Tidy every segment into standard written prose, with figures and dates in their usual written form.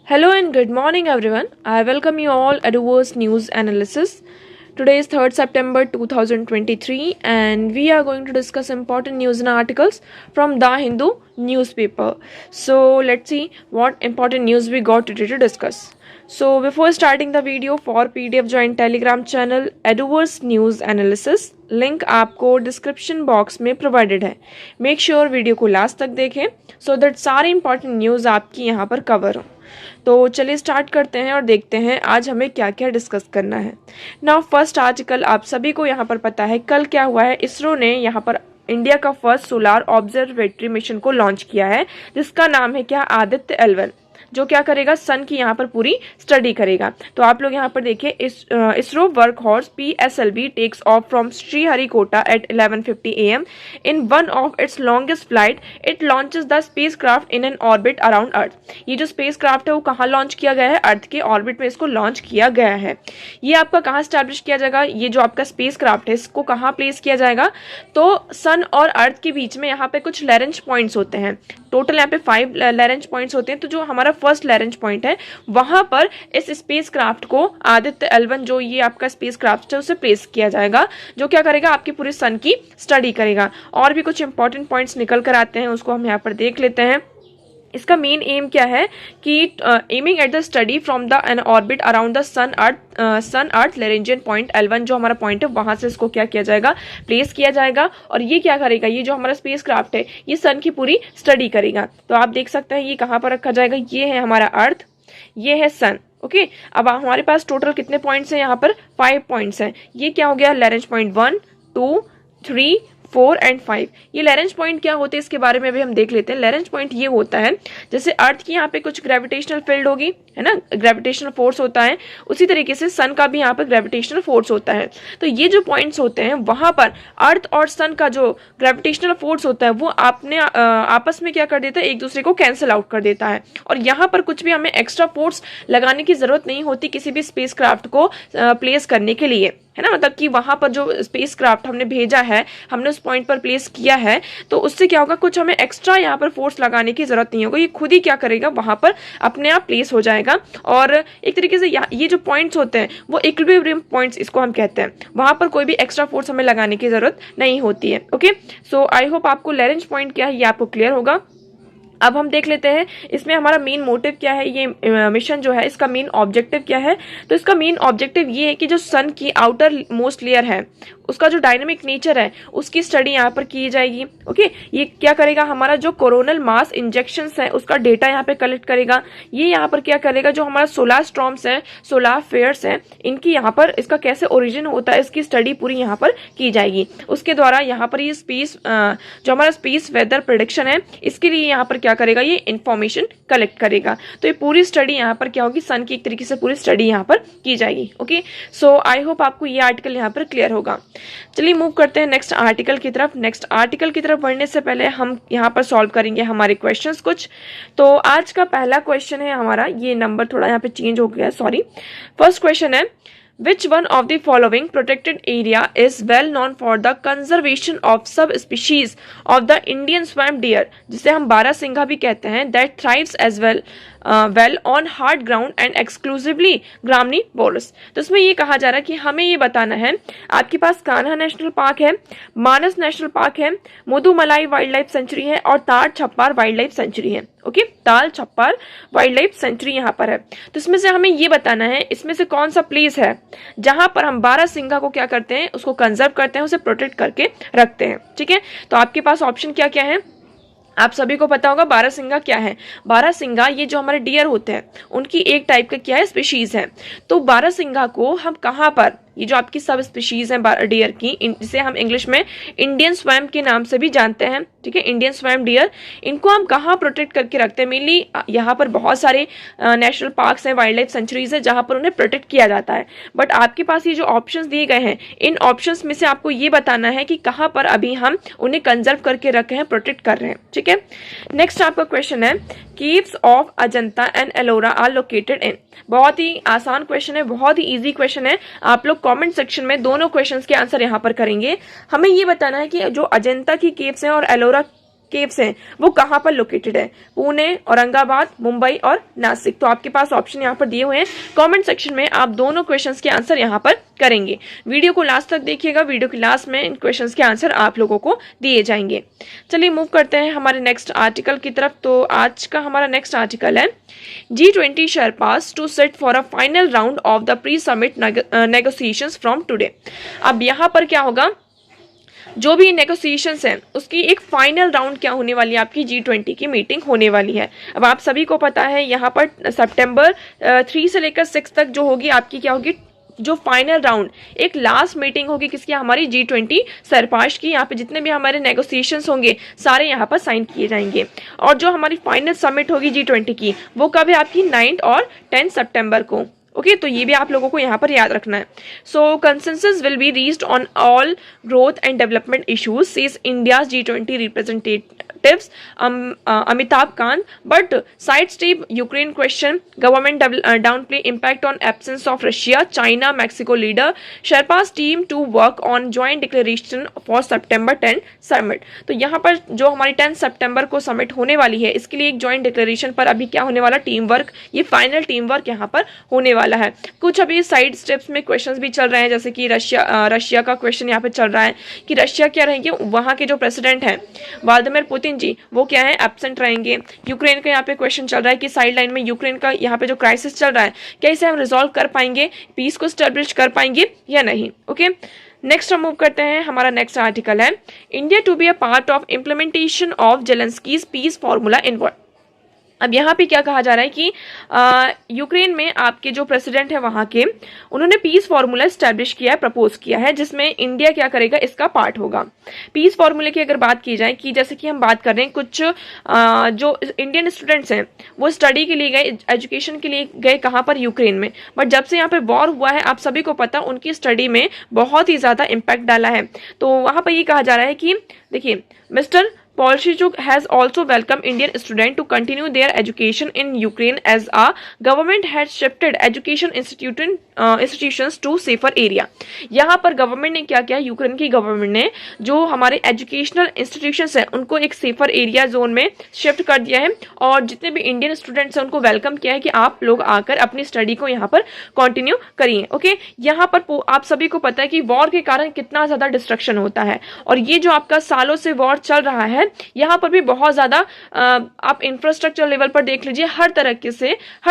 Hello and good morning, everyone. I welcome you all at Eduverse News Analysis. Today is 3rd September 2023, and we are going to discuss important news and articles from The Hindu newspaper. So, let's see what important news we got today to discuss. So, before starting the video, for PDF join Telegram channel Eduverse News Analysis. Link आपको description box में provided है. Make sure video को last तक देखें so that सारी important news आपकी यहाँ पर कवर हो. तो चलिए स्टार्ट करते हैं और देखते हैं आज हमें क्या क्या डिस्कस करना है. नाउ फर्स्ट आर्टिकल आप सभी को यहाँ पर पता है कल क्या हुआ है. इसरो ने यहाँ पर इंडिया का फर्स्ट सोलार ऑब्जर्वेटरी मिशन को लॉन्च किया है जिसका नाम है क्या आदित्य L1, जो क्या करेगा सन की यहाँ पर पूरी स्टडी करेगा. तो आप लोग यहाँ पर देखिए ISRO workhorse PSLV takes off from Sriharikota at 11:50 AM in one of its longest flight. It launches the spacecraft in an orbit around earth. ये जो स्पेसक्राफ्ट है वो कहाँ लॉन्च किया गया है? अर्थ के ऑर्बिट में इसको लॉन्च किया गया है. ये आपका कहाँ स्टैब्लिश किया जाएगा? ये जो आपका स्पेसक्राफ्ट है इसको कहाँ प्लेस किया जाएगा? तो सन और अर्थ के बीच में यहाँ पे कुछ लैरेंज पॉइंट्स होते हैं. टोटल यहाँ पे 5 लैरेंज पॉइंट्स होते हैं. तो जो हमारा फर्स्ट लैरेंज पॉइंट है वहां पर इस स्पेसक्राफ्ट को आदित्य L1 जो ये आपका स्पेसक्राफ्ट है उसे प्लेस किया जाएगा, जो क्या करेगा आपकी पूरी सन की स्टडी करेगा. और भी कुछ इंपॉर्टेंट पॉइंट्स निकल कर आते हैं, उसको हम यहाँ पर देख लेते हैं. इसका मेन एम क्या है कि aiming at the study from the an orbit around the sun earth Lagrangian point L1 जो हमारा पॉइंट है वहां से इसको क्या किया जाएगा? प्लेस किया जाएगा. और ये क्या करेगा? ये जो हमारा स्पेसक्राफ्ट है ये सन की पूरी स्टडी करेगा. तो आप देख सकते हैं ये कहाँ पर रखा जाएगा. ये है हमारा अर्थ, ये है सन. ओके, अब हमारे पास टोटल कितने पॉइंट्स हैं? यहाँ पर 5 पॉइंट्स हैं. ये क्या हो गया? लैरेंज पॉइंट 1, 2, 3, 4 एंड 5. ये लैरेंज पॉइंट क्या होते हैं इसके बारे में भी हम देख लेते हैं. लैरेंज पॉइंट ये होता है जैसे अर्थ की यहाँ पे कुछ ग्रेविटेशनल फील्ड होगी, है ना, ग्रेविटेशनल फोर्स होता है, उसी तरीके से सन का भी यहाँ पर ग्रेविटेशनल फोर्स होता है. तो ये जो पॉइंट्स होते हैं वहां पर अर्थ और सन का जो ग्रेविटेशनल फोर्स होता है वो आपने आपस में क्या कर देता है? एक दूसरे को कैंसिल आउट कर देता है. और यहाँ पर कुछ भी हमें एक्स्ट्रा फोर्स लगाने की जरूरत नहीं होती किसी भी स्पेसक्राफ्ट को प्लेस करने के लिए, है ना. मतलब कि वहां पर जो स्पेसक्राफ्ट हमने भेजा है, हमने उस पॉइंट पर प्लेस किया है, तो उससे क्या होगा? कुछ हमें एक्स्ट्रा यहाँ पर फोर्स लगाने की जरूरत नहीं होगा. ये खुद ही क्या करेगा? वहां पर अपने आप प्लेस हो जाएगा. और एक तरीके से ये जो पॉइंट्स होते हैं वो इक्विलिब्रियम पॉइंट्स इसको हम कहते हैं. वहां पर कोई भी एक्स्ट्रा फोर्स हमें लगाने की जरूरत नहीं होती है. ओके, सो आई होप आपको लैरेंज पॉइंट क्या है ये आपको क्लियर होगा. अब हम देख लेते हैं इसमें हमारा मेन मोटिव क्या है. ये मिशन जो है इसका मेन ऑब्जेक्टिव क्या है? तो इसका मेन ऑब्जेक्टिव ये है कि जो सन की आउटर मोस्ट लेयर है उसका जो डायनामिक नेचर है उसकी स्टडी यहाँ पर की जाएगी. ओके, ये क्या करेगा? हमारा जो कोरोनल मास इंजेक्शंस है उसका डेटा यहाँ पे कलेक्ट करेगा. ये यहाँ पर क्या करेगा? जो हमारा सोलार स्टॉर्म्स है, सोलार फेयर्स है, इनकी यहाँ पर इसका कैसे ओरिजिन होता है इसकी स्टडी पूरी यहाँ पर की जाएगी. उसके द्वारा यहाँ पर ये स्पेस जो हमारा स्पेस वेदर प्रेडिक्शन है इसके लिए यहाँ पर क्या करेगा? ये इंफॉर्मेशन कलेक्ट करेगा. तो ये पूरी स्टडी यहाँ पर क्या होगी? सन की एक तरीके से पूरी स्टडी यहाँ पर की जाएगी. ओके, सो आई होप आपको ये आर्टिकल यहाँ पर क्लियर होगा. चलिए मूव करते हैं नेक्स्ट आर्टिकल की तरफ. नेक्स्ट आर्टिकल की तरफ बढ़ने से पहले हम यहाँ पर सॉल्व करेंगे हमारे क्वेश्चंस कुछ. तो आज का पहला क्वेश्चन है हमारा, ये नंबर थोड़ा यहाँ पे चेंज हो गया, सॉरी. फर्स्ट क्वेश्चन है, Which one of the following protected area is well known for the conservation of subspecies of the Indian swamp deer, जिसे हम बारहसिंघा भी कहते हैं, that thrives as well on hard ground and exclusively graminivorous. तो इसमें ये कहा जा रहा है कि हमें ये बताना है, आपके पास कान्हा नेशनल पार्क है, मानस नेशनल पार्क है, मुदुमलाई वाइल्ड लाइफ सेंचुरी है और ताड़ छप्पार वाइल्ड लाइफ सेंचुरी है. ओके, ताल छप्पार वाइल्ड लाइफ सेंचुरी यहाँ पर है. तो इसमें से हमें ये बताना है इसमें से कौन सा प्लेस है जहां पर हम बारहसिंघा को क्या करते हैं? उसको कंजर्व करते हैं, उसे प्रोटेक्ट करके रखते हैं. ठीक है, तो आपके पास ऑप्शन क्या क्या है? आप सभी को पता होगा बारहसिंघा क्या है. बारहसिंघा ये जो हमारे डियर होते हैं उनकी एक टाइप का क्या है? स्पीशीज है. तो बारहसिंघा को हम कहाँ पर, ये जो आपकी सब स्पीशीज है डियर की, जिसे हम इंग्लिश में इंडियन स्वैम्प के नाम से भी जानते हैं, ठीक है, इंडियन स्वैम्प डियर, इनको हम कहाँ प्रोटेक्ट करके रखते हैं? मेनली यहाँ पर बहुत सारे नेशनल पार्क्स हैं, वाइल्ड लाइफ सेंचुरीज है जहाँ पर उन्हें प्रोटेक्ट किया जाता है. बट आपके पास ये जो ऑप्शंस दिए गए हैं इन ऑप्शंस में से आपको ये बताना है कि कहाँ पर अभी हम उन्हें कंजर्व करके रखे हैं, प्रोटेक्ट कर रहे हैं. ठीक है, नेक्स्ट आपका क्वेश्चन है, caves of Ajanta and Ellora are located in. बहुत ही आसान क्वेश्चन है, बहुत ही इजी क्वेश्चन है. आप लोग कमेंट सेक्शन में दोनों क्वेश्चंस के आंसर यहाँ पर करेंगे. हमें ये बताना है कि जो अजंता की केव्स हैं और एलोरा केव्स हैं वो कहाँ पर लोकेटेड है? पुणे, औरंगाबाद, मुंबई और नासिक। तो आपके पास ऑप्शन यहाँ पर दिए हुए हैं। कमेंट सेक्शन में आप दोनों क्वेश्चंस के आंसर यहाँ पर करेंगे। वीडियो को लास्ट तक देखिएगा, वीडियो के लास्ट में इन क्वेश्चंस के आंसर आप लोगों को दिए जाएंगे। चलिए मूव करते हैं हमारे नेक्स्ट आर्टिकल की तरफ। तो आज का हमारा नेक्स्ट आर्टिकल है G20 Sherpas to sit for a final round of the pre-summit negotiations from today। अब यहाँ पर क्या होगा, जो भी नेगोशिएशंस हैं उसकी एक फाइनल राउंड क्या होने वाली है, आपकी G20 की मीटिंग होने वाली है। अब आप सभी को पता है यहाँ पर सितंबर 3 से लेकर 6 तक जो होगी आपकी क्या होगी, जो फाइनल राउंड एक लास्ट मीटिंग होगी किसकी, हमारी G20 सरपाश की। यहाँ पे जितने भी हमारे नेगोशिएशंस होंगे सारे यहाँ पर साइन किए जाएंगे। और जो हमारी फाइनल समिट होगी G20 की वो कब है, आपकी 9 और 10 सितंबर को। ओके तो ये भी आप लोगों को यहाँ पर याद रखना है। सो consensus will be reached on all growth and development issues says India's G20 representatives Amitabh Kant, but side step Ukraine question, government downplay impact on absence of Russia, China, Mexico leader, Sherpa's team to work on joint declaration for September 10 summit। तो यहाँ पर जो हमारी 10 सितंबर को summit होने वाली है इसके लिए एक जॉइंट डिक्लेरेशन पर अभी क्या होने वाला, टीम वर्क, ये फाइनल टीम वर्क यहाँ पर होने वाला है। कुछ अभी साइड स्टेप्स में क्वेश्चंस भी चल रहे हैं, जैसे कि रशिया का क्वेश्चन यहाँ पे चल रहा है कि रशिया क्या रहेंगे, वहाँ के जो प्रेसिडेंट हैं व्लादिमीर पुतिन जी वो क्या है, एब्सेंट रहेंगे। यूक्रेन का यहाँ पे क्वेश्चन चल रहा है कि साइड लाइन में यूक्रेन का यहाँ पे जो क्राइसिस चल रहा है क्या इसे हम रिजॉल्व कर पाएंगे, पीस को स्टैब्लिश कर पाएंगे या नहीं। ओके नेक्स्ट हम मूव करते हैं, हमारा नेक्स्ट आर्टिकल है India to be a part of implementation of Zelensky's peace formula in world. अब यहाँ पे क्या कहा जा रहा है कि यूक्रेन में आपके जो प्रेसिडेंट है वहाँ के, उन्होंने पीस फार्मूला स्टैब्लिश किया है, प्रपोज किया है, जिसमें इंडिया क्या करेगा, इसका पार्ट होगा। पीस फार्मूले की अगर बात की जाए कि जैसे कि हम बात कर रहे हैं कुछ जो इंडियन स्टूडेंट्स हैं वो स्टडी के लिए गए, एजुकेशन के लिए गए कहाँ पर, यूक्रेन में, बट जब से यहाँ पर वॉर हुआ है आप सभी को पता उनकी स्टडी में बहुत ही ज़्यादा इम्पैक्ट डाला है। तो वहाँ पर ये कहा जा रहा है कि देखिए mister Polshchuk has also welcomed Indian students to continue their education in Ukraine as a government has shifted education institutions to safer area। यहाँ पर गवर्नमेंट ने क्या किया, यूक्रेन की गवर्नमेंट ने जो हमारे एजुकेशनल इंस्टीट्यूशंस हैं उनको एक सेफर एरिया जोन में शिफ्ट कर दिया है, और जितने भी इंडियन स्टूडेंट्स हैं उनको वेलकम किया है कि आप लोग आकर अपनी स्टडी को यहाँ पर कंटिन्यू करिए। ओके यहाँ पर आप सभी को पता है कि वॉर के कारण कितना ज़्यादा डिस्ट्रक्शन होता है, और ये जो आपका सालों से वॉर चल रहा है यहाँ पर भी बहुत ज़्यादा आप इंफ्रास्ट्रक्चर लेवल पर देख लीजिए, हर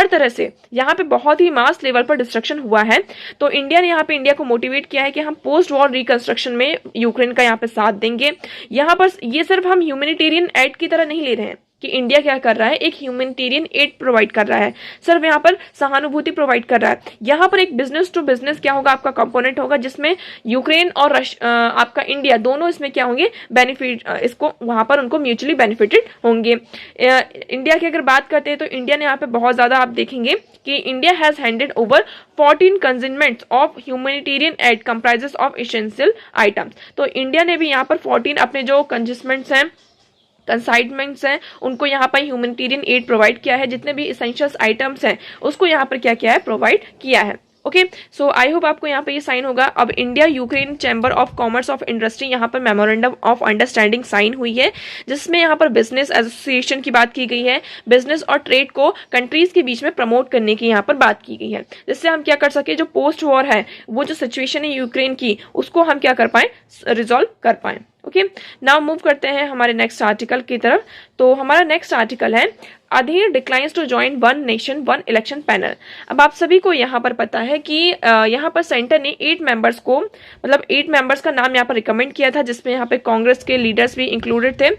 तरह से यहाँ पे बहुत ही मास लेवल पर डिस्ट्रक्शन हुआ है। तो इंडिया ने यहाँ पे इंडिया को मोटिवेट किया है कि हम पोस्ट वॉर रिकंस्ट्रक्शन में यूक्रेन का यहाँ पे साथ देंगे। यहाँ पर ये सिर्फ हम ह्यूमैनिटेरियन एड की तरह नहीं ले रहे हैं कि इंडिया क्या कर रहा है, एक ह्यूमैनिटेरियन एड प्रोवाइड कर रहा है, सिर्फ यहाँ पर सहानुभूति प्रोवाइड कर रहा है। यहाँ पर एक बिजनेस टू बिजनेस क्या होगा, आपका कंपोनेंट होगा, जिसमें यूक्रेन और आपका इंडिया दोनों इसमें क्या होंगे, बेनिफिट, इसको वहाँ पर उनको म्यूचुअली बेनिफिटेड होंगे। इंडिया की अगर बात करते हैं तो इंडिया ने यहाँ पे बहुत ज़्यादा आप देखेंगे कि India has handed over 14 consignments of humanitarian aid comprises of essential items. तो इंडिया ने भी यहाँ पर 14 अपने जो कंसिग्नमेंट्स हैं, कंसाइनमेंट्स हैं, उनको यहाँ पर ह्यूमैनिटेरियन एड प्रोवाइड किया है, जितने भी इसेंशियल्स आइटम्स हैं उसको यहाँ पर क्या किया है, प्रोवाइड किया है। ओके सो आई होप आपको यहाँ पे ये साइन होगा। अब India Ukraine chamber of commerce of industry यहाँ पर मेमोरेंडम ऑफ अंडरस्टैंडिंग साइन हुई है, जिसमें यहाँ पर बिजनेस एसोसिएशन की बात की गई है, बिजनेस और ट्रेड को कंट्रीज के बीच में प्रमोट करने की यहाँ पर बात की गई है, जिससे हम क्या कर सके, जो पोस्ट वॉर है वो जो सिचुएशन है यूक्रेन की उसको हम क्या कर पाए, रिजॉल्व कर पाए। ओके नाउ मूव करते हैं हमारे नेक्स्ट आर्टिकल की तरफ। तो हमारा नेक्स्ट आर्टिकल है Adhir declines to join one nation one election panel. अब आप सभी को यहाँ पर पता है कि यहाँ पर सेंटर ने 8 मेंबर्स को, मतलब 8 मेंबर्स का नाम यहाँ पर रिकमेंड किया था, जिसमें यहाँ पे कांग्रेस के लीडर्स भी इंक्लूडेड थे।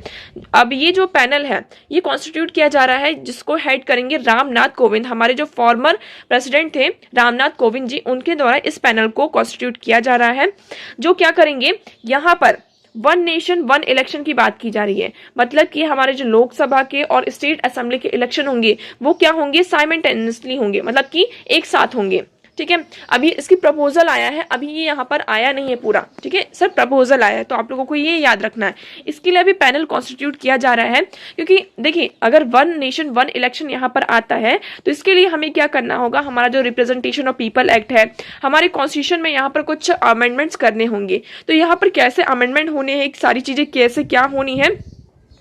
अब ये जो पैनल है ये कॉन्स्टिट्यूट किया जा रहा है, जिसको हेड करेंगे रामनाथ कोविंद, हमारे जो फॉर्मर प्रेसिडेंट थे रामनाथ कोविंद जी, उनके द्वारा इस पैनल को कॉन्स्टिट्यूट किया जा रहा है, जो क्या करेंगे, यहाँ पर वन नेशन वन इलेक्शन की बात की जा रही है। मतलब कि हमारे जो लोकसभा के और स्टेट असेंबली के इलेक्शन होंगे वो क्या होंगे, साइमल्टेनियसली होंगे, मतलब कि एक साथ होंगे। ठीक है, अभी इसकी प्रपोजल आया है, अभी ये यहाँ पर आया नहीं है पूरा, ठीक है, सर प्रपोजल आया है, तो आप लोगों को ये याद रखना है। इसके लिए अभी पैनल कॉन्स्टिट्यूट किया जा रहा है, क्योंकि देखिए अगर वन नेशन वन इलेक्शन यहाँ पर आता है तो इसके लिए हमें क्या करना होगा, हमारा जो रिप्रेजेंटेशन ऑफ पीपल एक्ट है, हमारे कॉन्स्टिट्यूशन में यहाँ पर कुछ अमेंडमेंट्स करने होंगे। तो यहाँ पर कैसे अमेंडमेंट होने हैं, सारी चीज़ें कैसे क्या होनी है,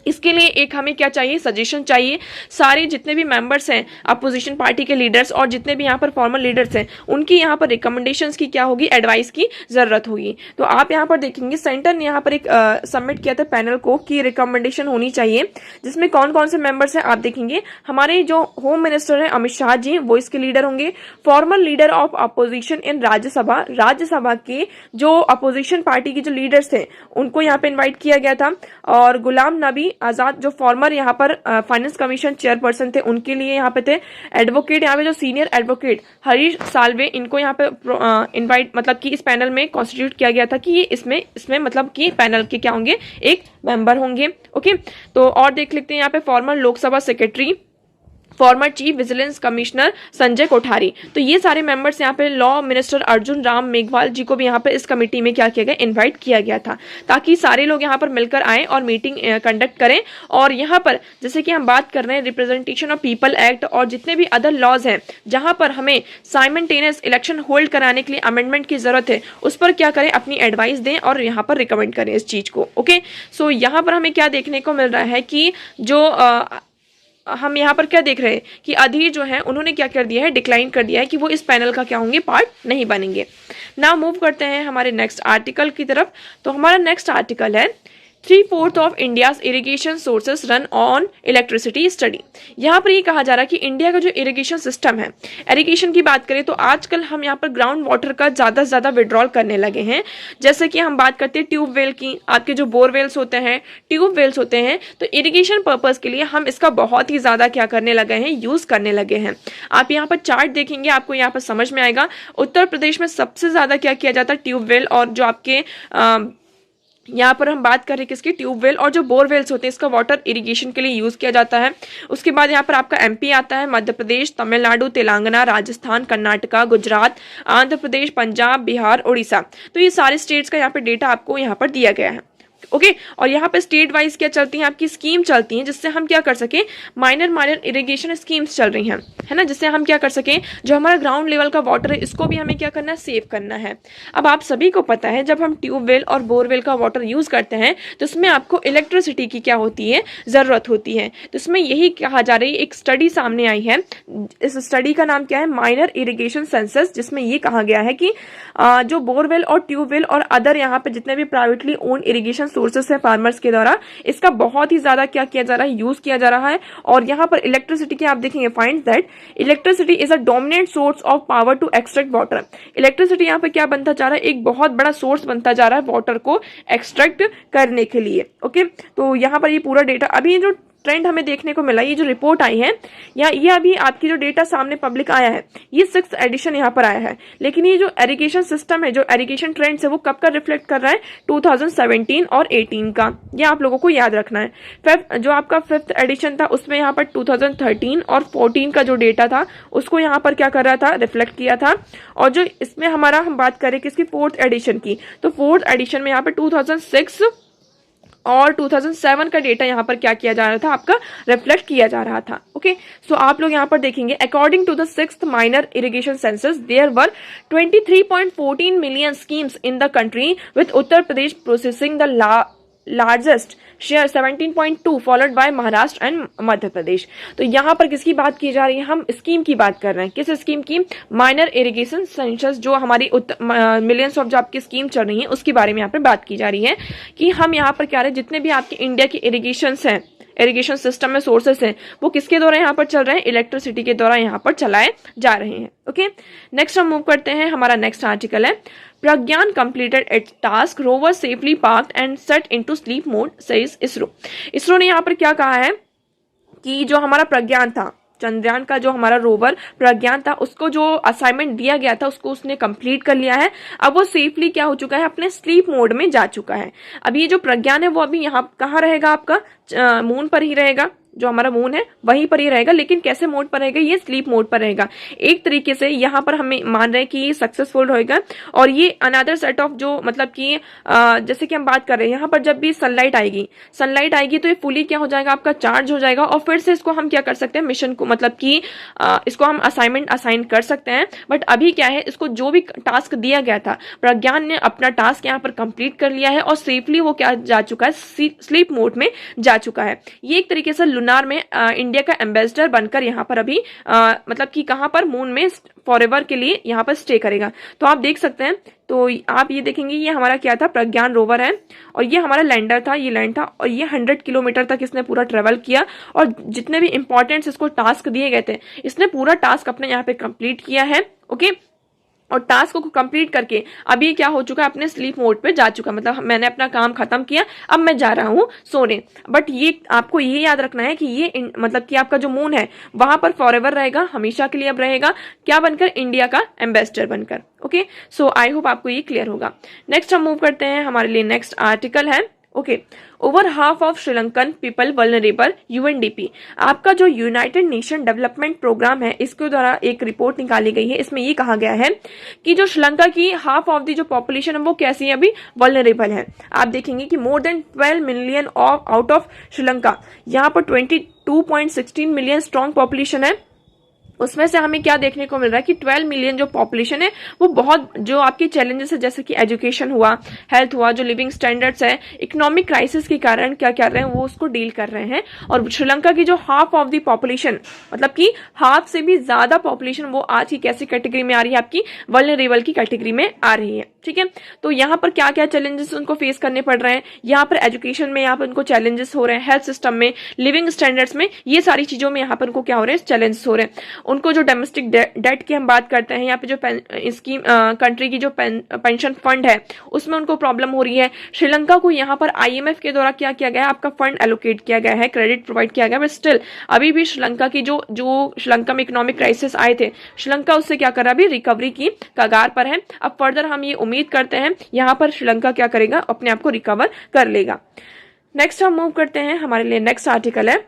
इसके लिए एक हमें क्या चाहिए, सजेशन चाहिए। सारे जितने भी मेंबर्स हैं अपोजिशन पार्टी के लीडर्स और जितने भी यहाँ पर फॉर्मल लीडर्स हैं उनकी यहाँ पर रिकमेंडेशंस की क्या होगी, एडवाइस की जरूरत होगी। तो आप यहाँ पर देखेंगे सेंटर ने यहाँ पर एक सबमिट किया था पैनल को कि रिकमेंडेशन होनी चाहिए, जिसमें कौन कौन से मेंबर्स हैं आप देखेंगे। हमारे जो होम मिनिस्टर हैं अमित शाह जी, वो इसके लीडर होंगे। Formal leader of opposition in Rajya Sabha, Rajya Sabha के जो अपोजिशन पार्टी के जो लीडर्स थे उनको यहाँ पे इन्वाइट किया गया था। और गुलाम नबी आजाद जो फॉर्मर यहाँ पर फाइनेंस कमीशन चेयरपर्सन थे उनके लिए यहाँ पे थे। एडवोकेट यहाँ पे जो सीनियर एडवोकेट हरीश साल्वे, इनको यहाँ पे इनवाइट मतलब कि इस पैनल में कॉन्स्टिट्यूट किया गया था कि ये इसमें मतलब कि पैनल के क्या होंगे, एक मेंबर होंगे। ओके, तो और देख लेते हैं यहाँ पे farmer Lok Sabha secretary, former chief vigilance commissioner Sanjay Kothari. तो ये सारे मेंबर्स यहाँ पे लॉ मिनिस्टर अर्जुन राम मेघवाल जी को भी यहाँ पे इस कमेटी में क्या किया गया, इनवाइट किया गया था, ताकि सारे लोग यहाँ पर मिलकर आए और मीटिंग कंडक्ट करें। और यहाँ पर जैसे कि हम बात कर रहे हैं रिप्रेजेंटेशन ऑफ पीपल एक्ट और जितने भी अदर लॉज हैं जहाँ पर हमें साइमल्टेनियस इलेक्शन होल्ड कराने के लिए अमेंडमेंट की जरूरत है, उस पर क्या करें, अपनी एडवाइस दें और यहाँ पर रिकमेंड करें इस चीज को। ओके, सो यहाँ पर हमें क्या देखने को मिल रहा है कि जो हम यहाँ पर क्या देख रहे हैं कि अधीर जो है उन्होंने क्या कर दिया है, डिक्लाइन कर दिया है कि वो इस पैनल का क्या होंगे, पार्ट नहीं बनेंगे। नाउ मूव करते हैं हमारे नेक्स्ट आर्टिकल की तरफ। तो हमारा नेक्स्ट आर्टिकल है 3/4 of India's irrigation sources run on electricity study. यहाँ पर ये कहा जा रहा है कि इंडिया का जो इरिगेशन सिस्टम है, इरिगेशन की बात करें तो आजकल हम यहाँ पर ग्राउंड वाटर का ज़्यादा से ज़्यादा विड्रॉल करने लगे हैं। जैसे कि हम बात करते हैं ट्यूबवेल की, आपके जो बोरवेल्स होते हैं, ट्यूबवेल्स होते हैं, तो इरिगेशन पर्पज़ के लिए हम इसका बहुत ही ज़्यादा क्या करने लगे हैं, यूज़ करने लगे हैं। आप यहाँ पर चार्ट देखेंगे, आपको यहाँ पर समझ में आएगा। उत्तर प्रदेश में सबसे ज़्यादा क्या किया जाता है, ट्यूबवेल और जो आपके यहाँ पर हम बात कर रहे हैं किसकी, ट्यूबवेल और जो बोरवेल्स होते हैं, इसका वाटर इरिगेशन के लिए यूज किया जाता है। उसके बाद यहाँ पर आपका एमपी आता है, मध्य प्रदेश, तमिलनाडु, तेलंगाना, राजस्थान, कर्नाटका, गुजरात, आंध्र प्रदेश, पंजाब, बिहार, उड़ीसा। तो ये सारे स्टेट्स का यहाँ पर डेटा आपको यहाँ पर दिया गया है। ओके, और यहाँ पे स्टेट वाइज क्या चलती हैं, आपकी स्कीम चलती हैं, जिससे हम क्या कर सकें, माइनर इरिगेशन स्कीम्स चल रही हैं, है ना, जिससे हम क्या कर सकें, जो हमारा ग्राउंड लेवल का वाटर है इसको भी हमें क्या करना है, सेव करना है। अब आप सभी को पता है जब हम ट्यूबवेल और बोरवेल का वाटर यूज करते हैं तो इसमें आपको इलेक्ट्रिसिटी की क्या होती है, जरूरत होती है। तो इसमें यही कहा जा रही है, एक स्टडी सामने आई है, इस स्टडी का नाम क्या है, माइनर इरिगेशन सेंसस, जिसमें ये कहा गया है कि जो बोरवेल और ट्यूबवेल और अदर यहाँ पे जितने भी प्राइवेटली ओन इरिगेशन सोर्सेस है फार्मर्स के द्वारा, इसका बहुत ही ज्यादा क्या किया जा रहा है, यूज किया जा रहा है। और यहाँ पर इलेक्ट्रिसिटी की आप देखेंगे, find that electricity is a dominant source of power to extract water. Electricity यहाँ पे क्या बनता जा रहा है, एक बहुत बड़ा सोर्स बनता जा रहा है वाटर को एक्सट्रैक्ट करने के लिए। ओके, तो यहाँ पर ये पूरा डेटा, अभी जो ट्रेंड हमें देखने को मिला, ये जो रिपोर्ट आई है या ये अभी आपकी जो डेटा सामने पब्लिक आया है, ये 6th एडिशन यहाँ पर आया है। लेकिन ये जो इरिगेशन सिस्टम है, जो इरिगेशन ट्रेंड्स है, वो कब का रिफ्लेक्ट कर रहा है, 2017 और 18 का, ये आप लोगों को याद रखना है। जो आपका 5th एडिशन था उसमें यहाँ पर 2013 और 14 का जो डेटा था उसको यहाँ पर क्या कर रहा था, रिफ्लेक्ट किया था। और जो इसमें हमारा हम बात करें किसकी, 4th एडिशन की, तो 4th एडिशन में यहाँ पर 2006 और 2007 का डेटा यहाँ पर क्या किया जा रहा था, आपका रिफ्लेक्ट किया जा रहा था। ओके, सो आप लोग यहाँ पर देखेंगे, according to the 6th minor irrigation census there were 23.14 million schemes in the country with Uttar Pradesh processing the largest share 17.2 followed by Maharashtra and Madhya Pradesh. तो यहाँ पर किसकी बात की जा रही है, हम स्कीम की बात कर रहे हैं। किस स्कीम की, माइनर इरिगेशन सेंसस, जो हमारी मिलियंस ऑफ जो आपकी स्कीम चल रही है उसके बारे में यहाँ पर बात की जा रही है कि हम यहाँ पर क्या रहे, जितने भी आपके इंडिया के इरिगेशन हैं, इरिगेशन सिस्टम में सोर्सेस हैं, वो किसके द्वारा यहाँ पर चल रहे हैं, इलेक्ट्रिसिटी के द्वारा यहाँ पर चलाए जा रहे हैं। ओके, नेक्स्ट हम मूव करते हैं, हमारा नेक्स्ट आर्टिकल है Pragyan completed its task, rover safely parked and set into sleep mode, says ISRO. ISRO ने यहाँ पर क्या कहा है कि जो हमारा प्रज्ञान था, चंद्रयान का जो हमारा रोवर प्रज्ञान था, उसको जो असाइनमेंट दिया गया था उसको उसने कंप्लीट कर लिया है। अब वो सेफली क्या हो चुका है, अपने स्लीप मोड में जा चुका है। अब ये जो प्रज्ञान है वो अभी यहाँ कहाँ रहेगा, आपका मून पर ही रहेगा, जो हमारा मून है वहीं पर ही रहेगा, लेकिन कैसे मोड पर रहेगा, ये स्लीप मोड पर रहेगा। एक तरीके से यहाँ पर हमें मान रहे हैं कि ये सक्सेसफुल रहेगा। और ये अनदर सेट ऑफ जो मतलब कि जैसे कि हम बात कर रहे हैं यहाँ पर जब भी सनलाइट आएगी तो ये फुली क्या हो जाएगा, आपका चार्ज हो जाएगा। और फिर से इसको हम क्या कर सकते हैं, मिशन को मतलब कि इसको हम असाइनमेंट असाइन कर सकते हैं। बट अभी क्या है, इसको जो भी टास्क दिया गया था, प्रज्ञान ने अपना टास्क यहाँ पर कंप्लीट कर लिया है और सेफली वो क्या जा चुका है, स्लीप मोड में जा चुका है। ये एक तरीके से लूनार में इंडिया का एम्बेसडर बनकर यहाँ पर अभी मतलब कि कहाँ पर, मून में फॉरएवर के लिए यहाँ पर स्टे करेगा। तो आप देख सकते हैं, तो आप ये देखेंगे ये हमारा क्या था, प्रज्ञान रोवर है और ये हमारा लैंडर था, ये लैंड था और ये 100 किलोमीटर तक इसने पूरा ट्रेवल किया। और जितने भी इंपॉर्टेंट इसको टास्क दिए गए थे, इसने पूरा टास्क अपने यहाँ पे कंप्लीट किया है। ओके, और टास्क को कंप्लीट करके अभी क्या हो चुका है, अपने स्लीप मोड पे जा चुका, मतलब मैंने अपना काम खत्म किया, अब मैं जा रहा हूँ सोने। बट ये आपको ये याद रखना है कि ये मतलब कि आपका जो मून है वहां पर फॉरएवर रहेगा, हमेशा के लिए अब रहेगा, क्या बनकर, इंडिया का एम्बेसडर बनकर। ओके, सो आई होप आपको ये क्लियर होगा। नेक्स्ट हम मूव करते हैं, हमारे लिए नेक्स्ट आर्टिकल है। Okay, over half of Sri Lankan people vulnerable, UNDP. आपका जो यूनाइटेड नेशन डेवलपमेंट प्रोग्राम है, इसके द्वारा एक रिपोर्ट निकाली गई है। इसमें ये कहा गया है कि जो श्रीलंका की हाफ ऑफ दी जो पॉपुलेशन है वो कैसी है, अभी वल्नरेबल है। आप देखेंगे कि more than 12 million out of Sri Lanka, यहाँ पर 22.16 मिलियन स्ट्रॉन्ग पॉपुलेशन है। उसमें से हमें क्या देखने को मिल रहा है कि 12 मिलियन जो पॉपुलेशन है वो बहुत जो आपकी चैलेंजेस है, जैसे कि एजुकेशन हुआ, हेल्थ हुआ, जो लिविंग स्टैंडर्ड्स है, इकोनॉमिक क्राइसिस के कारण क्या कर रहे हैं, वो उसको डील कर रहे हैं। और श्रीलंका की जो हाफ ऑफ द पॉपुलेशन, मतलब कि हाफ से भी ज्यादा पॉपुलेशन, वो आज की कैसी कैटेगरी में आ रही है, आपकी वल्नरेबल की कैटेगरी में आ रही है। ठीक है, तो यहाँ पर क्या क्या चैलेंजेस उनको फेस करने पड़ रहे हैं, यहाँ पर एजुकेशन में यहाँ पर उनको चैलेंजेस हो रहे हैं, हेल्थ सिस्टम में, लिविंग स्टैंडर्ड्स में, ये सारी चीजों में यहाँ पर उनको क्या हो रहे हैं, चैलेंजेस हो रहे हैं। उनको जो डोमेस्टिक डेट की हम बात करते हैं, यहाँ पे जो स्कीम कंट्री की जो पेंशन फंड है उसमें उनको प्रॉब्लम हो रही है। श्रीलंका को यहाँ पर आईएमएफ के द्वारा क्या किया गया है, आपका फंड एलोकेट किया गया है, क्रेडिट प्रोवाइड किया गया है, बट स्टिल अभी भी श्रीलंका की जो श्रीलंका में इकोनॉमिक क्राइसिस आए थे, श्रीलंका उससे क्या कर रहा है, अभी रिकवरी की कगार पर है। अब फर्दर हम ये उम्मीद करते हैं यहाँ पर श्रीलंका क्या करेगा, अपने आप को रिकवर कर लेगा। नेक्स्ट हम मूव करते हैं, हमारे लिए नेक्स्ट आर्टिकल है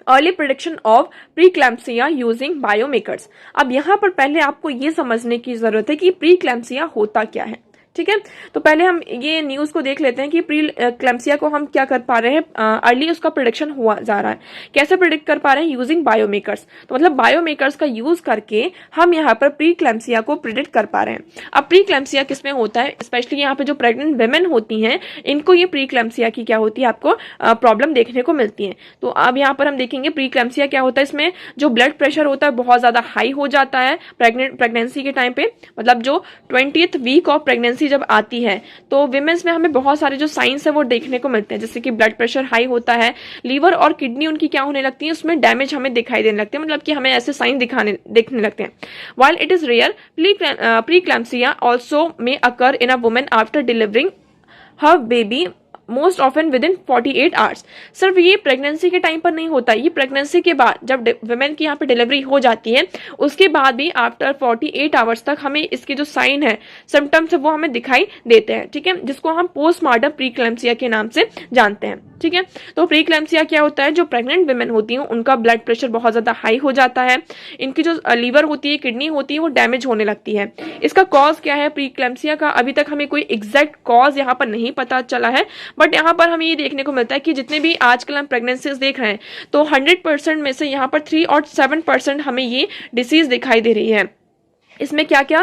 early prediction of preeclampsia using biomarkers. अब यहाँ पर पहले आपको ये समझने की जरूरत है कि प्रीक्लैम्सिया होता क्या है। ठीक है, तो पहले हम ये न्यूज को देख लेते हैं कि प्री क्लैम्सिया को हम क्या कर पा रहे हैं, अर्ली उसका प्रिडिक्शन हुआ जा रहा है। कैसे प्रिडिक्ट कर पा रहे हैं, यूजिंग बायोमेकर्स। तो मतलब बायोमेकर्स का यूज करके हम यहाँ पर प्री क्लैम्सिया को प्रिडिक्ट कर पा रहे हैं। अब प्री क्लैम्सिया किसमें होता है, स्पेशली यहाँ पे जो प्रेग्नेंट वेमेन होती हैं, इनको ये प्री क्लैम्सिया की क्या होती है, आपको प्रॉब्लम देखने को मिलती है। तो अब यहाँ पर हम देखेंगे प्री क्लैम्सिया क्या होता है, इसमें जो ब्लड प्रेशर होता है बहुत ज्यादा हाई हो जाता है प्रेगनेंसी के टाइम पे, मतलब जो 20th वीक ऑफ प्रेगनेंसी जब आती है तो विमेंस में हमें बहुत सारे जो साइंस है वो देखने को मिलते हैं, जैसे कि ब्लड प्रेशर हाई होता है, लीवर और किडनी उनकी क्या होने लगती है, उसमें डैमेज हमें दिखाई देने लगते हैं, मतलब कि हमें ऐसे साइन देखने लगते हैं। While it is rare, preeclampsia also may occur in a woman after delivering her baby most often within 48 hours. सिर्फ ये प्रेगनेंसी के टाइम पर नहीं होता, ये प्रेगनेंसी के बाद जब वुमेन की यहाँ पे डिलीवरी हो जाती है उसके बाद भी आफ्टर 48 आवर्स तक हमें इसके जो साइन है, सिम्टम्स है, वो हमें दिखाई देते हैं। ठीक है, जिसको हम पोस्टमार्टम प्रीक्लैम्सिया के नाम से जानते हैं। ठीक है, तो प्रीक्लैम्सिया क्या होता है, जो प्रेग्नेंट वुमेन होती हैं उनका ब्लड प्रेशर बहुत ज्यादा हाई हो जाता है, इनकी जो लीवर होती है, किडनी होती है, वो डैमेज होने लगती है। इसका कॉज क्या है प्रीक्लैम्सिया का, अभी तक हमें कोई एग्जैक्ट कॉज यहाँ पर नहीं पता चला है, बट यहाँ पर हमें ये देखने को मिलता है कि जितने भी आजकल हम प्रेगनेंसीज देख रहे हैं तो 100% में से यहाँ पर 3 और 7% हमें ये डिसीज दिखाई दे रही है। इसमें क्या क्या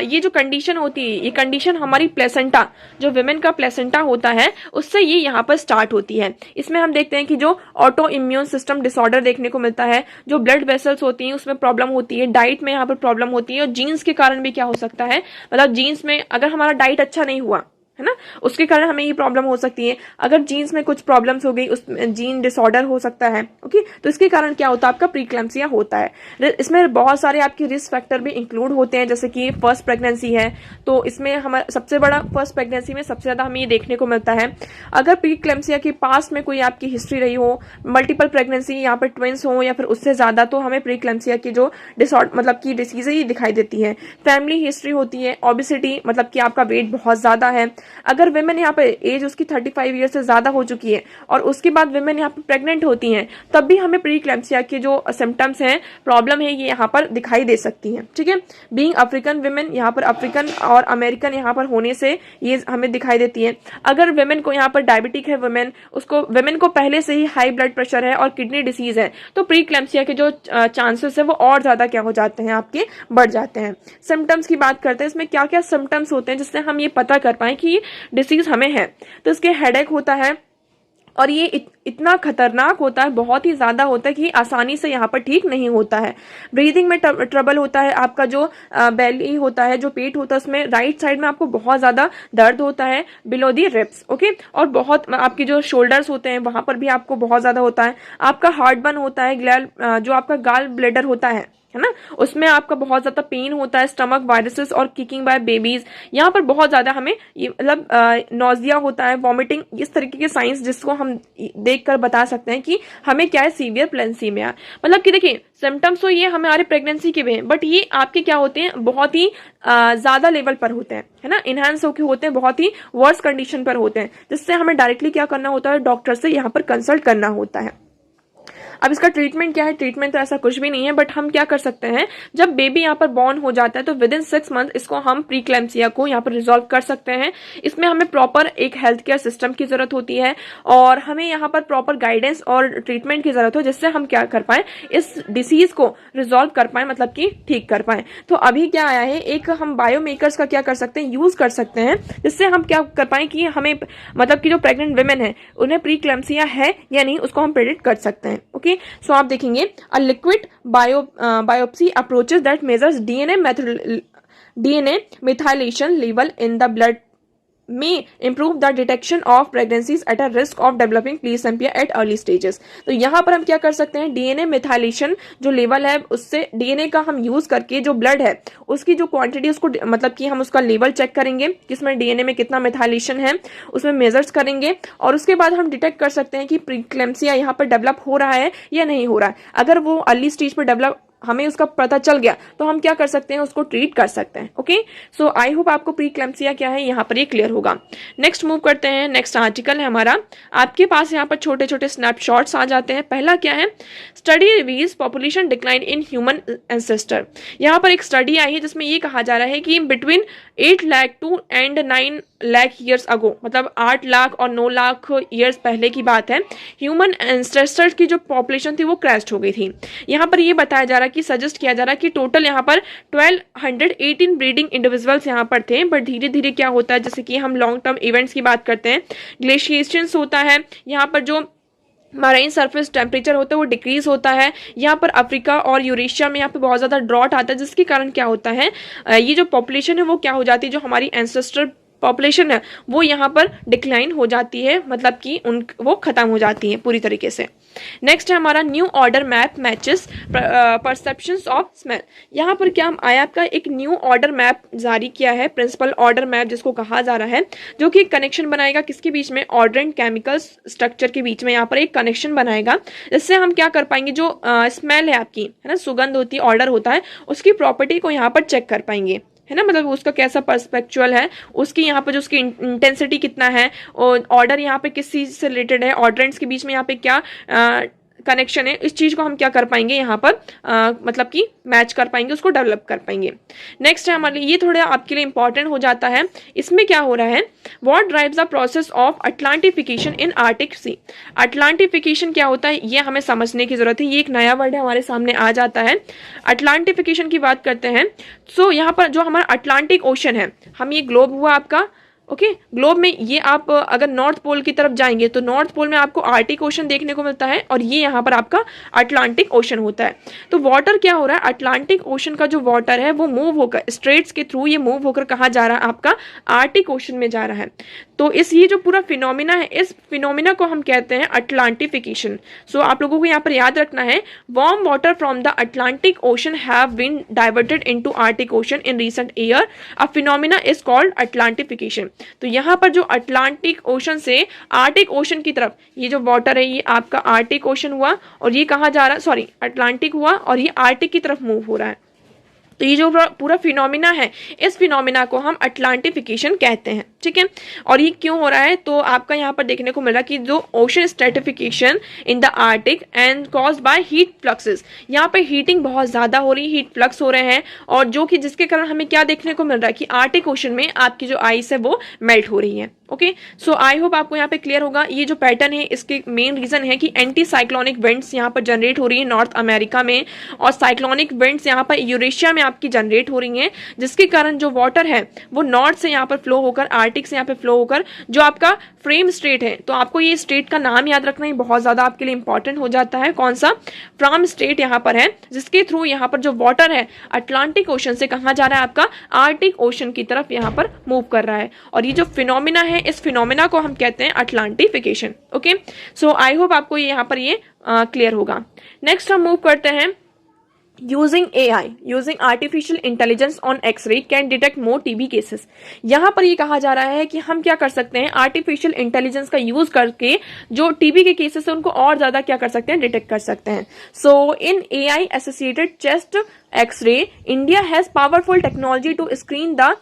ये जो कंडीशन होती है, ये कंडीशन हमारी प्लेसेंटा, जो विमेन का प्लेसेंटा होता है, उससे ये यहाँ पर स्टार्ट होती है। इसमें हम देखते हैं कि जो ऑटो इम्यून सिस्टम डिसऑर्डर देखने को मिलता है, जो ब्लड वेसल्स होती हैं उसमें प्रॉब्लम होती है, डाइट में यहाँ पर प्रॉब्लम होती है, और जीन्स के कारण भी क्या हो सकता है, मतलब जीन्स में अगर हमारा डाइट अच्छा नहीं हुआ है ना, उसके कारण हमें ये प्रॉब्लम हो सकती है। अगर जीन्स में कुछ प्रॉब्लम्स हो गई, उस जीन डिसऑर्डर हो सकता है। ओके, तो इसके कारण क्या होता है, आपका प्रीक्लैम्सिया होता है। इसमें बहुत सारे आपके रिस्क फैक्टर भी इंक्लूड होते हैं, जैसे कि फर्स्ट प्रेगनेंसी है तो इसमें हमारा सबसे बड़ा, फर्स्ट प्रेगनेंसी में सबसे ज्यादा हमें ये देखने को मिलता है। अगर प्रीक्लैम्सिया के पास्ट में कोई आपकी हिस्ट्री रही हो, मल्टीपल प्रेगनेंसी, यहाँ पर ट्विंस हो या फिर उससे ज्यादा, तो हमें प्रीक्लैम्सिया की जो डिसऑर्डर मतलब की डिसीज ही दिखाई देती है। फैमिली हिस्ट्री होती है, ओबेसिटी मतलब कि आपका वेट बहुत ज्यादा है, अगर वेमेन यहाँ पे एज उसकी 35 ईयर से ज़्यादा हो चुकी है और उसके बाद वेमेन यहाँ पे प्रेग्नेंट होती हैं, तब भी हमें प्री क्लैम्सिया के जो सिम्टम्स हैं, प्रॉब्लम है, ये यहाँ पर दिखाई दे सकती हैं। ठीक है, बीइंग अफ्रीकन वेमेन, यहाँ पर अफ्रीकन और अमेरिकन यहाँ पर होने से ये हमें दिखाई देती है। अगर वेमेन को यहाँ पर डायबिटिक है, वेमेन को पहले से ही हाई ब्लड प्रेशर है और किडनी डिसीज है, तो प्री क्लैम्सिया के जो चांसेस है वो और ज़्यादा क्या हो जाते हैं, आपके बढ़ जाते हैं। सिम्टम्स की बात करते हैं, इसमें क्या क्या सिम्टम्स होते हैं जिससे हम ये पता कर पाएं कि ये डिसीज हमें है। तो इसके हेडेक होता है और ये इतना खतरनाक होता है, बहुत ही ज़्यादा होता है कि आसानी से यहाँ पर ठीक नहीं होता है। ब्रीदिंग में ट्रबल होता है, आपका जो बेली होता है, जो पेट होता है, उसमें राइट साइड में आपको बहुत ज़्यादा दर्द होता है, बिलो दी रिब्स। ओके, और बहुत आपकी जो शोल्डर्स होते हैं वहाँ पर भी आपको बहुत ज़्यादा होता है। आपका हार्ट बर्न होता है, जो आपका गाल ब्लेडर होता है ना, उसमें आपका बहुत ज्यादा पेन होता है, स्टमक वायरसेस और किकिंग बाय बेबीज, यहाँ पर बहुत ज्यादा हमें मतलब नोजिया होता है, वॉमिटिंग, इस तरीके के साइंस जिसको हम देखकर बता सकते हैं कि हमें क्या है, सीवियर प्लेंसीमिया। मतलब कि देखिए सिम्टम्स तो ये हमारे प्रेगनेंसी के भी हैं, बट ये आपके क्या होते हैं, बहुत ही ज्यादा लेवल पर होते हैं, है ना, इनहेंस होके होते हैं, बहुत ही वर्स कंडीशन पर होते हैं, जिससे हमें डायरेक्टली क्या करना होता है, डॉक्टर से यहाँ पर कंसल्ट करना होता है। अब इसका ट्रीटमेंट क्या है, ट्रीटमेंट तो ऐसा कुछ भी नहीं है, बट हम क्या कर सकते हैं, जब बेबी यहाँ पर बॉर्न हो जाता है तो विद इन 6 मंथ इसको हम प्री क्लैम्सिया को यहाँ पर रिजॉल्व कर सकते हैं। इसमें हमें प्रॉपर एक हेल्थ केयर सिस्टम की जरूरत होती है और हमें यहाँ पर प्रॉपर गाइडेंस और ट्रीटमेंट की जरूरत हो, जिससे हम क्या कर पाए, इस डिसीज को रिजॉल्व कर पाए, मतलब कि ठीक कर पाए। तो अभी क्या आया है, एक हम बायोमेकर्स का क्या कर सकते हैं, यूज कर सकते हैं, जिससे हम क्या कर पाए कि हमें मतलब कि जो प्रेग्नेंट वुमेन है उन्हें प्री क्लैम्सिया है या नहीं, उसको हम प्रेडिक्ट कर सकते हैं। ओके, सो आप देखेंगे a liquid biopsy approaches that measures DNA methylation level in the blood may improve the detection of pregnancies at a risk of developing preeclampsia at early stages। तो यहाँ पर हम क्या कर सकते हैं, डीएनए मिथाइलेशन जो लेवल है, उससे डीएनए का हम यूज करके जो ब्लड है उसकी जो क्वांटिटी, उसको मतलब कि हम उसका लेवल चेक करेंगे किसमें डीएनए में कितना मिथाइलेशन है, उसमें मेजर्स करेंगे और उसके बाद हम डिटेक्ट कर सकते हैं कि प्रीक्लेम्सिया यहाँ पर डेवलप हो रहा है या नहीं हो रहा है। अगर वो अर्ली स्टेज पर डेवलप हमें उसका पता चल गया तो हम क्या कर सकते हैं, उसको ट्रीट कर सकते हैं। ओके, सो आई होप आपको प्री क्लैम्सिया क्या है यहाँ पर ये क्लियर होगा। नेक्स्ट मूव करते हैं, नेक्स्ट आर्टिकल है हमारा। आपके पास यहाँ पर छोटे छोटे स्नैपशॉट्स आ जाते हैं। पहला क्या है, study reveals population decline in human ancestor. यहाँ पर एक स्टडी आई है जिसमें ये कहा जा रहा है कि between 8 lakh to and 9 lakh years ago, मतलब 8 लाख और 9 लाख ईयर्स पहले की बात है, ह्यूमन एंसेस्टर्स की जो पॉपुलेशन थी वो क्रैश हो गई थी। यहाँ पर ये बताया जा रहा है कि सजेस्ट किया जा रहा है कि टोटल यहाँ पर 1218 ब्रीडिंग इंडिविजुअल्स यहाँ पर थे, बट धीरे धीरे क्या होता है, जैसे कि हम लॉन्ग टर्म इवेंट्स की बात करते हैं, ग्लेशिएशंस होता है, यहाँ पर जो मरीन सरफेस टेम्परेचर होता है वो डिक्रीज होता है। यहाँ पर अफ्रीका और यूरेशिया में यहाँ पे बहुत ज़्यादा ड्रॉट आता है, जिसके कारण क्या होता है, ये जो पॉपुलेशन है वो क्या हो जाती है, जो हमारी एंसेस्टर पॉपुलेशन है वो यहाँ पर डिक्लाइन हो जाती है, मतलब कि वो खत्म हो जाती है पूरी तरीके से। नेक्स्ट है हमारा new order map matches perceptions of smell. यहाँ पर क्या आया, आपका एक न्यू ऑर्डर मैप जारी किया है, प्रिंसिपल ऑर्डर मैप जिसको कहा जा रहा है, जो कि कनेक्शन बनाएगा किसके बीच में, ऑर्डर एंड केमिकल स्ट्रक्चर के बीच में यहाँ पर एक कनेक्शन बनाएगा, जिससे हम क्या कर पाएंगे, जो स्मेल है आपकी, है ना, सुगंध होती है, ऑर्डर होता है, उसकी प्रॉपर्टी को यहाँ पर चेक कर पाएंगे, है ना, मतलब उसका कैसा पर्सपेक्चुअल है, उसकी यहाँ पर जो उसकी इंटेंसिटी कितना है, और ऑर्डर यहाँ पे किस चीज से रिलेटेड है, ऑर्डरेंट्स के बीच में यहाँ पे क्या कनेक्शन है, इस चीज को हम क्या कर पाएंगे यहाँ पर मतलब कि मैच कर पाएंगे, उसको डेवलप कर पाएंगे। नेक्स्ट है हमारे लिए, ये थोड़ा आपके लिए इंपॉर्टेंट हो जाता है, इसमें क्या हो रहा है, what drives the process of Atlantification in Arctic sea. Atlantification क्या होता है ये हमें समझने की जरूरत है, ये एक नया वर्ड है हमारे सामने आ जाता है। अटलांटिफिकेशन की बात करते हैं, सो यहाँ पर जो हमारा अटलांटिक ओशन है, हम ये ग्लोब हुआ आपका, ओके, ग्लोब में ये आप अगर नॉर्थ पोल की तरफ जाएंगे तो नॉर्थ पोल में आपको आर्टिक ओशन देखने को मिलता है और ये यहाँ पर आपका अटलांटिक ओशन होता है। तो वाटर क्या हो रहा है, अटलांटिक ओशन का जो वाटर है वो मूव होकर स्ट्रेट्स के थ्रू ये मूव होकर कहाँ जा रहा है, आपका आर्टिक ओशन में जा रहा है। तो ये जो पूरा फिनोमिना है, इस फिनोमिना को हम कहते हैं अटलांटिफिकेशन। सो आप लोगों को यहाँ पर याद रखना है, warm water from the Atlantic Ocean have been diverted into Arctic Ocean in recent year, a phenomena is called Atlantification. तो यहाँ पर जो अटलांटिक ओशन से आर्टिक ओशन की तरफ ये जो वाटर है, ये आपका आर्टिक ओशन हुआ और ये कहाँ जा रहा है, सॉरी अटलांटिक हुआ और ये आर्टिक की तरफ मूव हो रहा है। तो ये जो पूरा फिनोमिना है, इस फिनोमिना को हम अटलांटिफिकेशन कहते हैं, ठीक है। और ये क्यों हो रहा है, तो आपका यहाँ पर देखने को मिला कि जो ocean stratification in the Arctic and caused by heat fluxes, यहाँ पे हीटिंग बहुत ज्यादा हो रही है, हीट फ्लक्स हो रहे हैं, और जो कि जिसके कारण हमें क्या देखने को मिल रहा है कि आर्टिक ओशन में आपकी जो आइस है वो मेल्ट हो रही है। ओके, सो आई होप आपको यहाँ पे क्लियर होगा। ये जो पैटर्न है इसके मेन रीजन है कि एंटी साइक्लोनिक विंड्स यहाँ पर जनरेट हो रही है नॉर्थ अमेरिका में, और साइक्लोनिक विंड्स यहाँ पर यूरेशिया में आपकी जनरेट हो रही हैं, जिसके कारण जो वाटर है वो नॉर्थ से यहाँ पर फ्लो होकर, आर्टिक से यहाँ पे फ्लो होकर जो आपका फ्रेम स्टेट है, तो आपको ये स्टेट का नाम याद रखना ही बहुत ज्यादा आपके लिए इंपॉर्टेंट हो जाता है। कौन सा? फ्राम स्टेट यहाँ पर है, जिसके थ्रू यहाँ पर जो वाटर है अटलांटिक ओशन से कहाँ जा रहा है, आपका आर्टिक ओशन की तरफ यहाँ पर मूव कर रहा है। और ये जो फिनोमिना है, इस फिनोमिना को हम कहते हैं अटलांटिफिकेशन। ओके, सो आई होप आपको ये यहाँ पर ये क्लियर होगा। नेक्स्ट हम मूव करते हैं। Using AI, using artificial intelligence on x-ray can detect more TB cases. यहाँ पर ये कहा जा रहा है कि हम क्या कर सकते हैं, आर्टिफिशियल इंटेलिजेंस का यूज करके जो टीबी के केसेस है उनको और ज्यादा क्या कर सकते हैं, डिटेक्ट कर सकते हैं। So in AI associated chest x-ray, India has powerful technology to screen the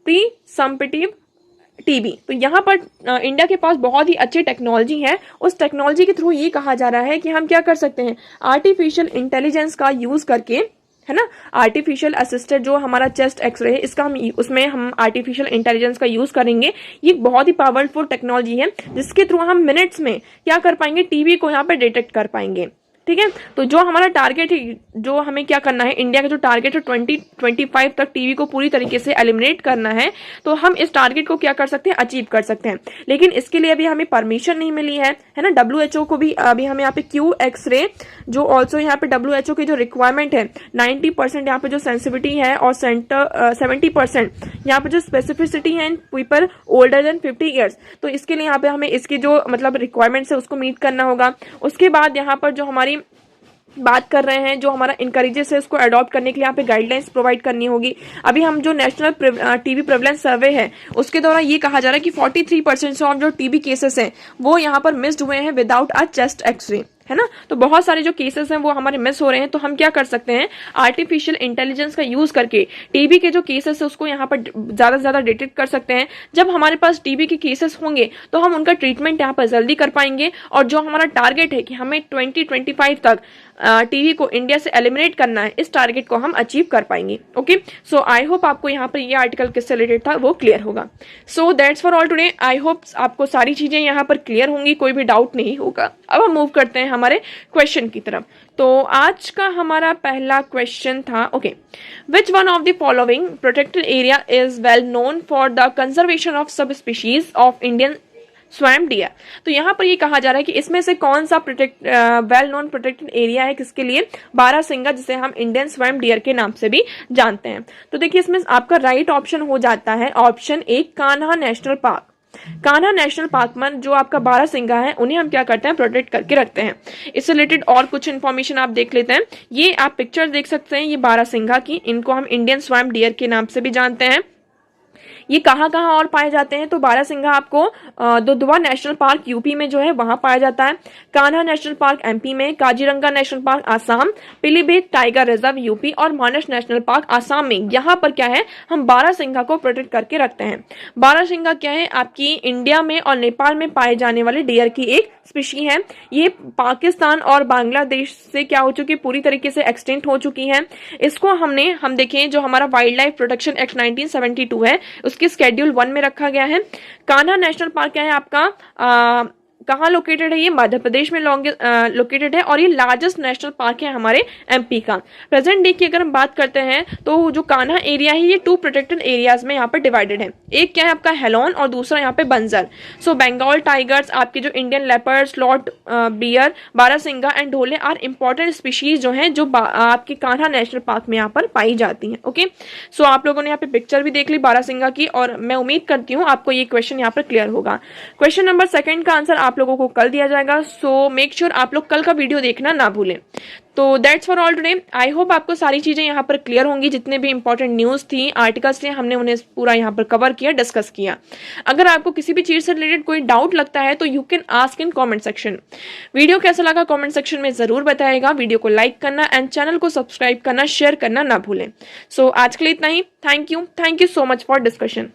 presumptive TB. तो यहाँ पर इंडिया के पास बहुत ही अच्छी टेक्नोलॉजी है। उस टेक्नोलॉजी के थ्रू ये कहा जा रहा है कि हम क्या कर सकते हैं, आर्टिफिशियल इंटेलिजेंस का यूज करके, है ना, आर्टिफिशियल असिस्टेड जो हमारा चेस्ट एक्सरे है, इसका हम उसमें हम आर्टिफिशियल इंटेलिजेंस का यूज करेंगे। ये बहुत ही पावरफुल टेक्नोलॉजी है, जिसके थ्रू हम मिनट्स में क्या कर पाएंगे, टीबी को यहाँ पे डिटेक्ट कर पाएंगे। ठीक है, तो जो हमारा टारगेट है, जो हमें क्या करना है, इंडिया का जो टारगेट है 2025 तक टीबी को पूरी तरीके से एलिमिनेट करना है, तो हम इस टारगेट को क्या कर सकते हैं, अचीव कर सकते हैं। लेकिन इसके लिए अभी हमें परमिशन नहीं मिली है ना। WHO को भी अभी हमें यहाँ पे क्यू एक्सरे, जो ऑल्सो यहाँ पे WHO की जो रिक्वायरमेंट है 90% यहाँ पे जो सेंसिटिविटी है और 70% यहाँ पे जो स्पेसिफिसिटी है in people older than 50 years, तो इसके लिए यहाँ पे हमें इसकी जो मतलब रिक्वायरमेंट्स है उसको मीट करना होगा। उसके बाद यहाँ पर जो हमारी बात कर रहे हैं, जो हमारा इंकरेजेस है उसको अडॉप्ट करने के लिए यहाँ पे गाइडलाइंस प्रोवाइड करनी होगी। अभी हम जो नेशनल टीबी प्रेवलेंस सर्वे है उसके द्वारा ये कहा जा रहा है कि 43% ऑफ जो टीबी केसेस हैं वो यहाँ पर मिस्ड हुए हैं विदाउट अ चेस्ट एक्सरे, है ना। तो बहुत सारे जो केसेस हैं वो हमारे मिस हो रहे हैं। तो हम क्या कर सकते हैं, आर्टिफिशियल इंटेलिजेंस का यूज करके टीबी के जो केसेस है उसको यहाँ पर ज्यादा से ज्यादा डिटेक्ट कर सकते हैं। जब हमारे पास टीबी के केसेस होंगे तो हम उनका ट्रीटमेंट यहाँ पर जल्दी कर पाएंगे, और जो हमारा टारगेट है कि हमें 2025 तक टीबी को इंडिया से एलिमिनेट करना है, इस टारगेट को हम अचीव कर पाएंगे। ओके, सो आई होप आपको यहाँ पर ये आर्टिकल किससे रिलेटेड था वो क्लियर होगा। So that's for all today. I hope आपको सारी चीजें यहाँ पर क्लियर होंगी, कोई भी डाउट नहीं होगा। अब हम मूव करते हैं हमारे क्वेश्चन की तरफ। तो आज का हमारा पहला क्वेश्चन था, okay, which one of the following protected area is well known for the conservation of subspecies of Indian swamp deer. तो यहाँ पर ये कहा जा रहा है कि इसमें से कौन सा वेल नोन प्रोटेक्टेड एरिया है किसके लिए, बारासिंगा, जिसे हम इंडियन स्वैम्प डियर के नाम से भी जानते हैं। तो देखिए इसमें आपका राइट ऑप्शन हो जाता है option A, Kanha national park. Kanha national park में जो आपका बारासिंगा है उन्हें हम क्या करते हैं, प्रोटेक्ट करके रखते हैं। इससे रिलेटेड और कुछ इन्फॉर्मेशन आप देख लेते हैं। ये आप पिक्चर देख सकते हैं, ये बारासिंगा की, इनको हम इंडियन स्वैम्प डियर के नाम से भी जानते हैं। ये कहाँ कहाँ और पाए जाते हैं, तो बारासिंगा आपको दुधवा नेशनल पार्क यूपी में जो है वहां पाया जाता है, कान्हा नेशनल पार्क एमपी में, Kaziranga national park Assam, Pilibhit tiger reserve UP और मानस नेशनल पार्क आसाम में। यहाँ पर क्या है, हम बारासिंगा को प्रोटेक्ट करके रखते हैं। बारासिंगा क्या है, आपकी इंडिया में और नेपाल में पाए जाने वाले डियर की एक स्पीशी है। ये पाकिस्तान और बांग्लादेश से क्या हो चुकी, पूरी तरीके से एक्सटिंक्ट हो चुकी है। इसको हम देखें, जो हमारा वाइल्ड लाइफ प्रोटेक्शन एक्ट 1972 है उसके स्केड्यूल 1 में रखा गया है। कान्हा नेशनल पार्क क्या है आपका, कहाँ लोकेटेड है, ये मध्य प्रदेश में लोकेटेड है, और ये लार्जेस्ट नेशनल पार्क है हमारे एमपी का। प्रेजेंट डे की अगर हम बात करते हैं तो जो कान्हा एरिया है ये 2 प्रोटेक्टेड एरियाज में यहाँ पर डिवाइडेड है। एक क्या है आपका हेलोन और दूसरा यहाँ पे बंजर। सो बंगाल टाइगर्स, आपके जो Indian leopard, sloth bear, barasingha and dhole are important species जो है जो आपके कान्हा नेशनल पार्क में यहाँ पर पाई जाती है। ओके, सो आप लोगों ने यहाँ पे पिक्चर भी देख ली बारासिंगा की, और मैं उम्मीद करती हूँ आपको ये क्वेश्चन यहाँ पर क्लियर होगा। क्वेश्चन नंबर 2 का आंसर आप लोगों को कल दिया जाएगा, सो मेक श्योर आप लोग कल का वीडियो देखना ना भूलें। तो that's for all today. I hope आपको सारी चीज़ें यहाँ पर क्लियर होंगी, जितने भी इंपॉर्टेंट न्यूज़ थी, आर्टिकल्स थे, हमने उन्हें पूरा यहाँ पर कवर किया, डिस्कस किया। अगर आपको किसी भी चीज़ से रिलेटेड कोई डाउट लगता है तो you can ask in comment section. Video कैसा लगा कॉमेंट सेक्शन में ज़रूर बताएगा। वीडियो को लाइक करना एंड चैनल को सब्सक्राइब करना, शेयर करना ना भूलें। सो आज के लिए इतना ही। Thank you so much for discussion.